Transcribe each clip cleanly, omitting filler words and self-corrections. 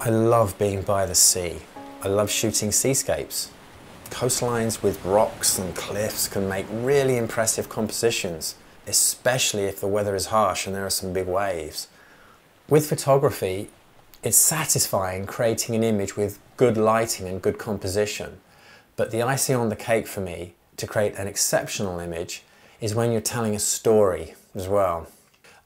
I love being by the sea. I love shooting seascapes. Coastlines with rocks and cliffs can make really impressive compositions, especially if the weather is harsh and there are some big waves. With photography, it's satisfying creating an image with good lighting and good composition. But the icing on the cake for me to create an exceptional image is when you're telling a story as well.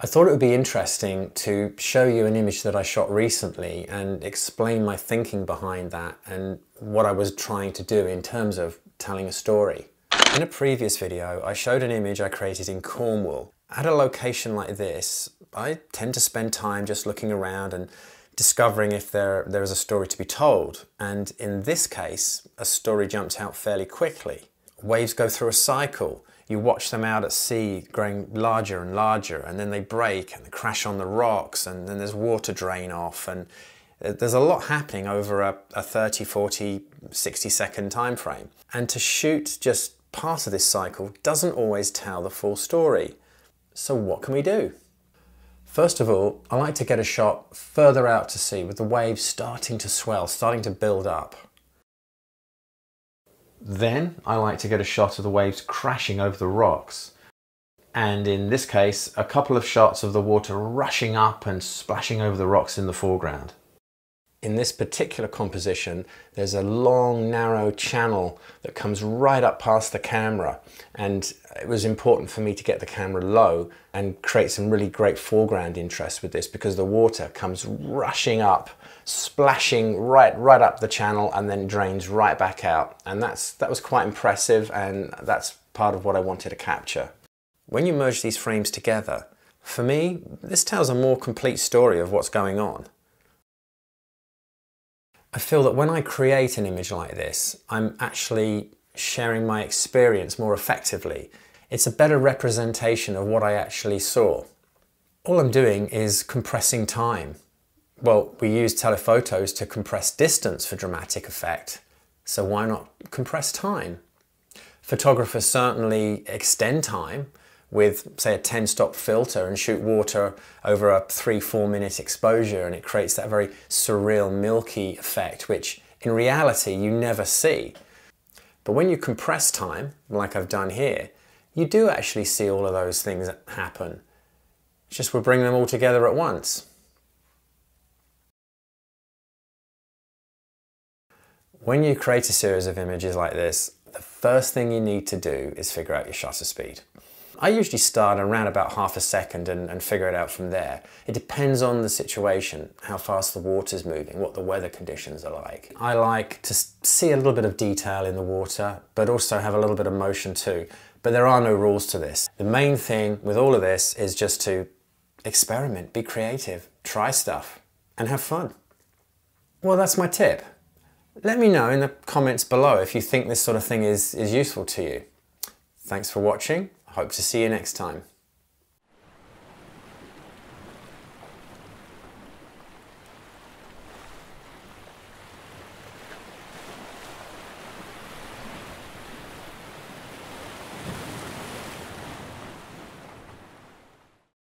I thought it would be interesting to show you an image that I shot recently and explain my thinking behind that and what I was trying to do in terms of telling a story. In a previous video, I showed an image I created in Cornwall. At a location like this, I tend to spend time just looking around and discovering if there is a story to be told. And in this case, a story jumped out fairly quickly. Waves go through a cycle. You watch them out at sea growing larger and larger, and then they break and they crash on the rocks, and then there's water drain off, and there's a lot happening over a 30, 40, 60-second time frame. And to shoot just part of this cycle doesn't always tell the full story. So what can we do? First of all, I like to get a shot further out to sea with the waves starting to swell, starting to build up. Then I like to get a shot of the waves crashing over the rocks. And in this case, a couple of shots of the water rushing up and splashing over the rocks in the foreground. In this particular composition, there's a long, narrow channel that comes right up past the camera. And it was important for me to get the camera low and create some really great foreground interest with this, because the water comes rushing up, splashing right up the channel, and then drains right back out. And that was quite impressive, and that's part of what I wanted to capture. When you merge these frames together, for me, this tells a more complete story of what's going on. I feel that when I create an image like this, I'm actually sharing my experience more effectively. It's a better representation of what I actually saw. All I'm doing is compressing time. Well, we use telephotos to compress distance for dramatic effect, so why not compress time? Photographers certainly extend time with, say, a 10-stop filter and shoot water over a 3-4 minute exposure, and it creates that very surreal, milky effect, which in reality you never see. But when you compress time, like I've done here, you do actually see all of those things happen. It's just we're bringing them all together at once. When you create a series of images like this, the first thing you need to do is figure out your shutter speed. I usually start around about half a second and figure it out from there. It depends on the situation, how fast the water's moving, what the weather conditions are like. I like to see a little bit of detail in the water, but also have a little bit of motion too. But there are no rules to this. The main thing with all of this is just to experiment, be creative, try stuff, and have fun. Well, that's my tip. Let me know in the comments below if you think this sort of thing is useful to you. Thanks for watching. Hope to see you next time.